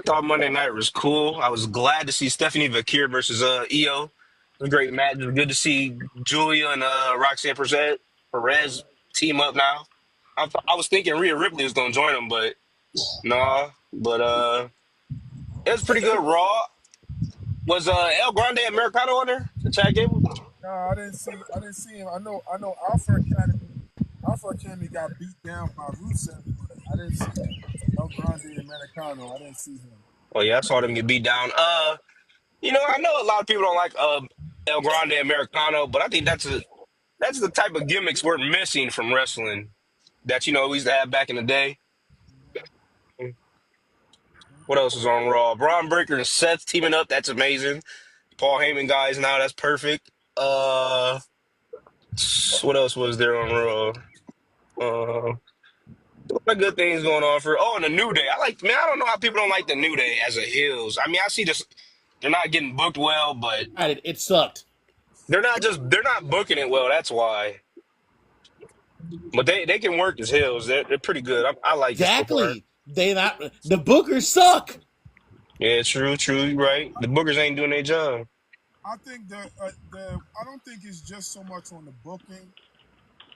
thought Monday night was cool. I was glad to see Stephanie Vakir versus Io. It was a great match. It was good to see Julia and Roxanne Perez team up now. I was thinking Rhea Ripley was gonna join them, but nah. But it was pretty good. Raw was El Grande Americano on there. The Chad Gable. No, I didn't see him. I know Alpha Academy got beat down by Rusev, but I didn't see El Grande and Americano. I didn't see him. Oh yeah, I saw them get beat down. I know a lot of people don't like El Grande Americano, but I think that's the type of gimmicks we're missing from wrestling that we used to have back in the day. What else is on Raw? Braun Breaker and Seth teaming up. That's amazing. Paul Heyman guys now. That's perfect. What else was there on Raw? A lot of good things going on for. Oh, and the New Day. I don't know how people don't like the New Day as a heels. I mean, I see this. They're not getting booked well, but It sucked. they're not booking it well. That's why. But they can work as heels. They're pretty good. I like it so far. Exactly. They not the bookers suck. Yeah, true, you're right. The boogers ain't doing their job. I think I don't think it's just so much on the booking.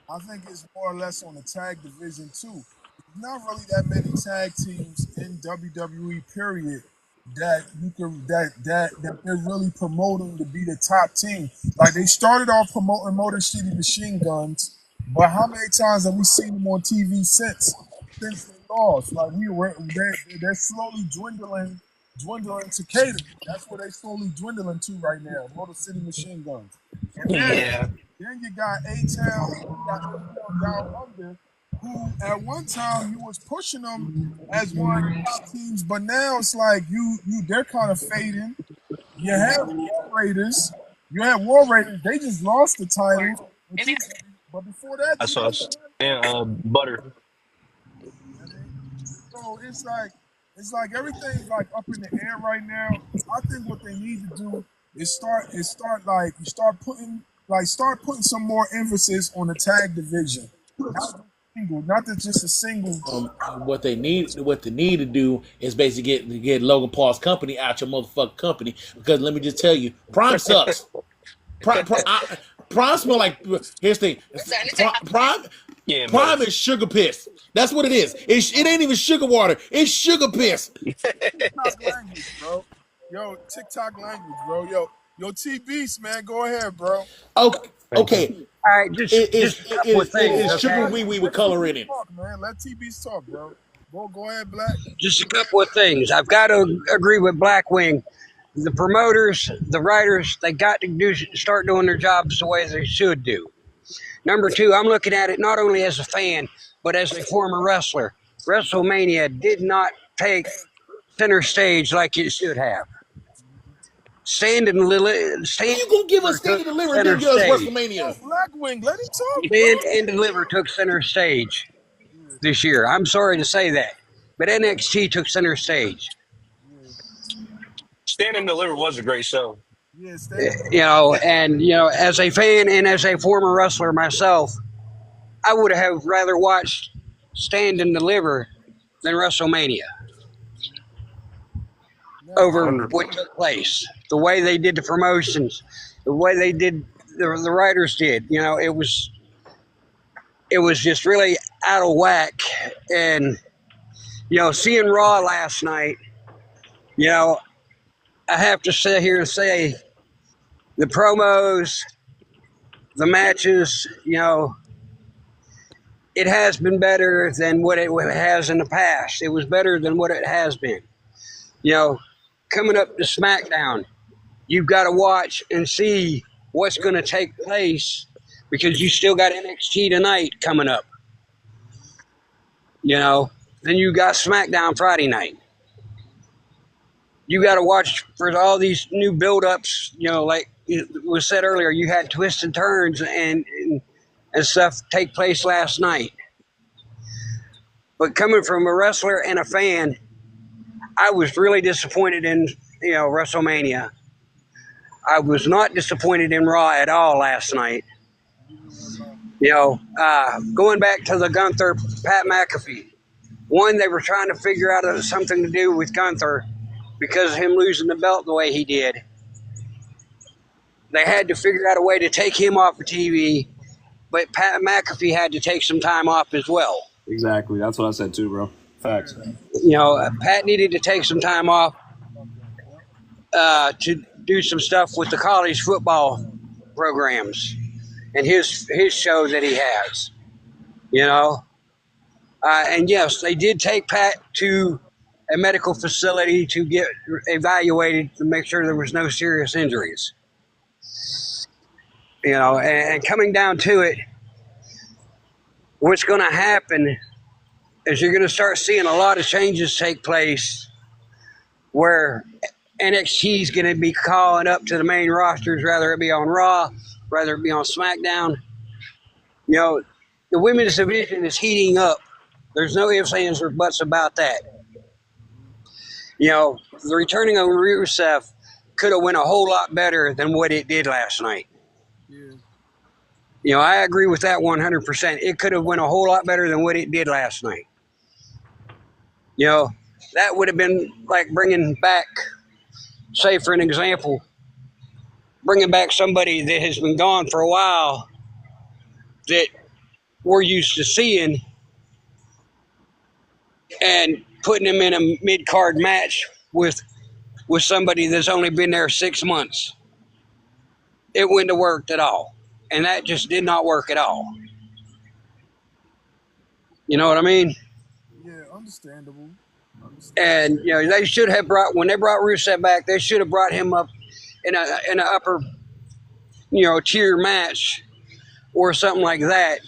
I think it's more or less on the tag division too. There's not really that many tag teams in WWE period that you can that they're really promoting to be the top team. Like they started off promoting Motor City Machine Guns, but how many times have we seen them on TV since they lost? Like they're slowly dwindling to Cater. That's where they slowly dwindling to right now. Motor City Machine Guns. And Yeah. then you got A-Town, you got A-Town Down Under, who at one time you was pushing them as one of the top teams, but now it's like they're kind of fading. You have War Raiders. They just lost the title. But before that, I saw and butter. I mean, so it's like everything's like up in the air right now. I think what they need to do is start putting some more emphasis on the tag division, not just a single. What they need to do is basically get Logan Paul's company out your motherfucking company, because let me just tell you, Prime sucks. Prime smell like, here's the thing. Prime is sugar piss. That's what it is. It ain't even sugar water. It's sugar piss. TikTok language, bro. Yo, TikTok language, bro. Yo, T Beast, man, go ahead, bro. Okay. All right, it's sugar wee wee with color in it. Talk, man. Let T Beast talk, bro. Go ahead, Black. just a couple of things. I've got to agree with Blackwing. The promoters, the writers, they got to start doing their jobs the way they should do. Number two, I'm looking at it not only as a fan, but as a former wrestler. WrestleMania did not take center stage like it should have. You gonna give us Stand and Deliver and then give us WrestleMania? Blackwing, let him talk. Stand and Deliver took center stage this year. I'm sorry to say that, but NXT took center stage. Stand and Deliver was a great show. As a fan and as a former wrestler myself, I would have rather watched Stand and Deliver than WrestleMania over what took place. The way they did the promotions, the way they did the writers did, it was just really out of whack. And seeing Raw last night, I have to sit here and say the promos, the matches, it has been better than what it has in the past. It was better than what it has been. Coming up to SmackDown, you've got to watch and see what's going to take place, because you still got NXT tonight coming up. Then you got SmackDown Friday night. You got to watch for all these new build-ups. Like it was said earlier, you had twists and turns and stuff take place last night. But coming from a wrestler and a fan, I was really disappointed in WrestleMania. I was not disappointed in Raw at all last night. Going back to the Gunther Pat McAfee. One, they were trying to figure out something to do with Gunther because of him losing the belt the way he did. They had to figure out a way to take him off of TV, but Pat McAfee had to take some time off as well. Exactly. That's what I said too, bro. Facts. Pat needed to take some time off to do some stuff with the college football programs and his show that he has. And yes, they did take Pat to a medical facility to get evaluated to make sure there was no serious injuries. And coming down to it, what's going to happen is you're going to start seeing a lot of changes take place where NXT is going to be calling up to the main rosters, whether it be on Raw, whether it be on SmackDown. The women's division is heating up. There's no ifs, ands, or buts about that. You know, the returning of Rusev could have went a whole lot better than what it did last night. Yeah. You know, I agree with that 100%. It could have went a whole lot better than what it did last night. You know, that would have been like bringing back, say for an example, bringing back somebody that has been gone for a while that we're used to seeing and putting him in a mid-card match with somebody that's only been there 6 months. It wouldn't have worked at all. And that just did not work at all. You know what I mean? Yeah, understandable. And you know, they should have when they brought Rusev back, they should have brought him up in an upper, you know, tier match or something like that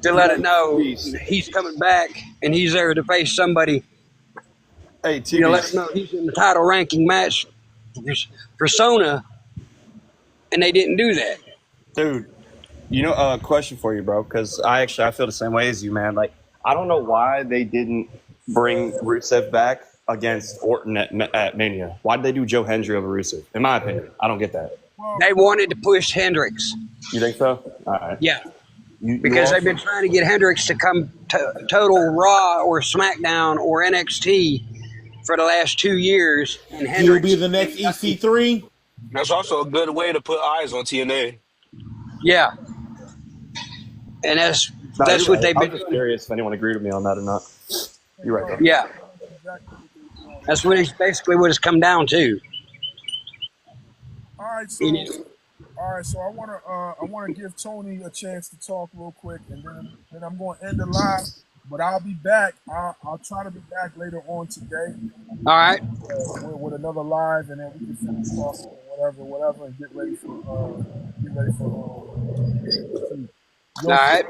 to let it know he's coming back and he's there to face somebody. Hey, TV. You know, let it know he's in the title ranking match persona, and they didn't do that. Dude, you know, question for you, bro, because I feel the same way as you, man. Like, I don't know why they didn't bring Rusev back against Orton at Mania. Why did they do Joe Hendry over Rusev? In my opinion, I don't get that. They wanted to push Hendricks. You think so? All right. Yeah. Because they've been trying to get Hendricks to come total Raw or SmackDown or NXT for the last 2 years. And He'll be the next EC3. That's also a good way to put eyes on TNA. Yeah. And that's what they've been doing. I'm just curious if anyone agreed with me on that or not. You're right, bro. Yeah. That's what it's basically what it's come down to. All right, so I wanna give Tony a chance to talk real quick, and then I'm gonna end the live. But I'll be back. I'll try to be back later on today. All right. With another live, and then we can finish talking whatever, and get ready for. All right.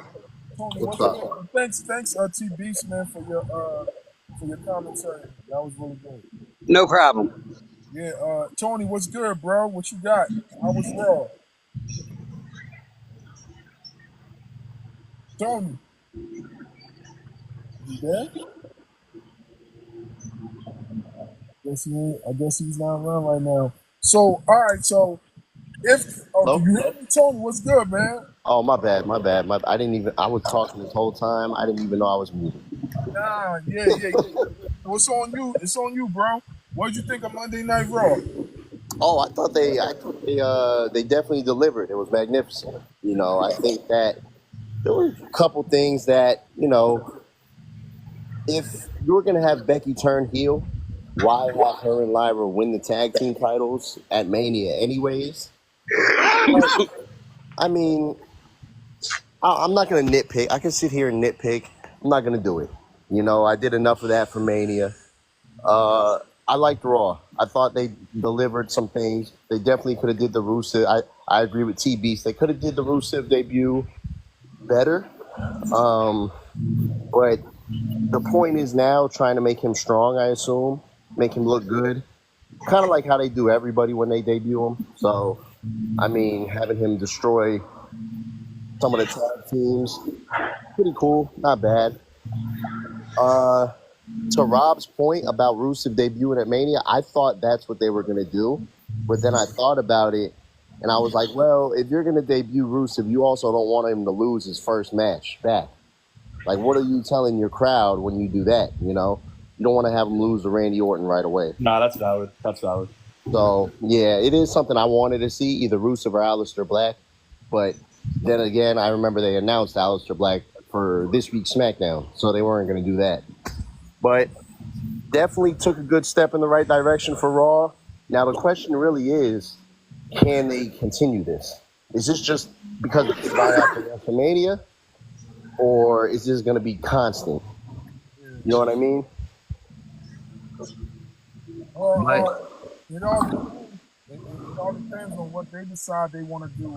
Tony, what's up? Thanks, T Beast, man, for your commentary. That was really good. No problem. Yeah, Tony, what's good, bro? What you got? How was Raw? Tony, you there? I guess he's not around right now. So, all right, so you hear me, Tony? What's good, man? Oh, my bad. I was talking this whole time. I didn't even know I was muted. Nah, yeah. What's on you? It's on you, bro. What did you think of Monday Night Raw? Oh, I thought they definitely delivered. It was magnificent. You know, I think that there were a couple things that, you know, if you were going to have Becky turn heel, why have her and Lyra win the tag team titles at Mania anyways? I mean, I'm not going to nitpick. I can sit here and nitpick. I'm not going to do it. You know, I did enough of that for Mania. I liked Raw. I thought they delivered some things. They definitely could have did the Rusev. I agree with T-Beast. They could have did the Rusev debut better. But the point is now trying to make him strong, I assume. Make him look good. Kind of like how they do everybody when they debut him. So, I mean, having him destroy some of the tag teams, pretty cool. Not bad. To Rob's point about Rusev debuting at Mania, I thought that's what they were going to do. But then I thought about it, and I was like, well, if you're going to debut Rusev, you also don't want him to lose his first match back. Like, what are you telling your crowd when you do that, you know? You don't want to have him lose to Randy Orton right away. Nah, that's valid. So, yeah, it is something I wanted to see, either Rusev or Aleister Black. But then again, I remember they announced Aleister Black for this week's SmackDown, so they weren't going to do that. But definitely took a good step in the right direction for Raw. Now, the question really is, can they continue this? Is this just because it's right after WrestleMania, or is this going to be constant? You know what I mean? Well, it all depends on what they decide they want to do.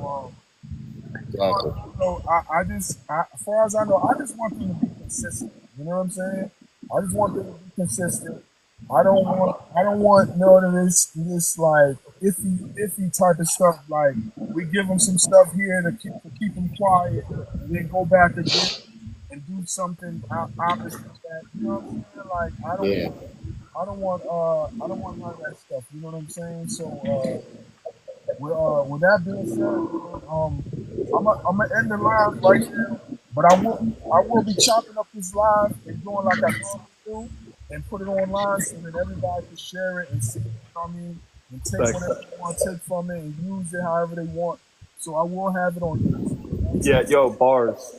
Exactly. So as far as I know, I just want them to be consistent. You know what I'm saying? I just want them to be consistent. I don't want none of this like iffy type of stuff. Like we give them some stuff here to keep them quiet, and then go back again and do something opposite that. You know what I'm saying? Like Yeah. I don't want none of that stuff. You know what I'm saying? So with that being said, I'm gonna end the live right now. But I will be chopping up this live and doing like I normally do, and put it online so that everybody can share it and see. You know what I mean? And take Thanks. whatever they want to take from it and use it however they want. So I will have it on YouTube. Yeah, yo, Bars.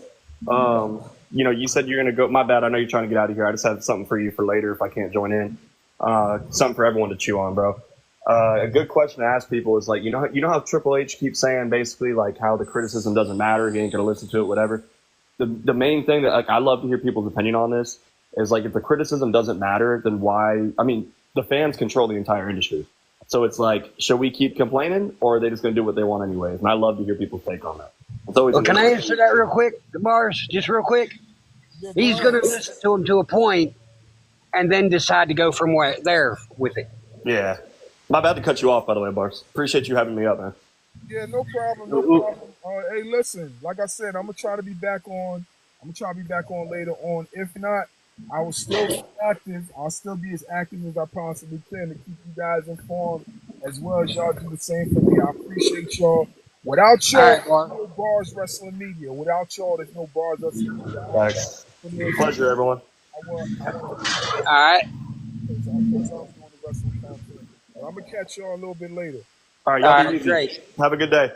You know, you said you're gonna go. My bad. I know you're trying to get out of here. I just have something for you for later if I can't join in. Something for everyone to chew on, bro. A good question to ask people is like, you know how Triple H keeps saying basically like how the criticism doesn't matter. He ain't gonna listen to it, whatever. The main thing that like I love to hear people's opinion on this is like if the criticism doesn't matter, then why? I mean, the fans control the entire industry. So it's like, should we keep complaining, or are they just going to do what they want anyways? And I love to hear people's take on that. It's always. Well, can I answer that real quick, Bars? Just real quick. He's going to listen to him to a point, and then decide to go from there with it. Yeah, my bad to cut you off, by the way, Bars. Appreciate you having me up, man. Yeah, no problem, no problem. Hey, listen, like I said, I'm gonna try to be back on. I'm gonna try to be back on later on. If not, I will still be active. I'll still be as active as I possibly can to keep you guys informed, as well as y'all do the same for me. I appreciate y'all. Without y'all, there's no Bars Wrestling Media. Without y'all, there's no Bars Wrestling Media. Thanks. Pleasure, everyone. All right. I'm gonna catch y'all a little bit later. All right, y'all be easy. Great. Have a good day.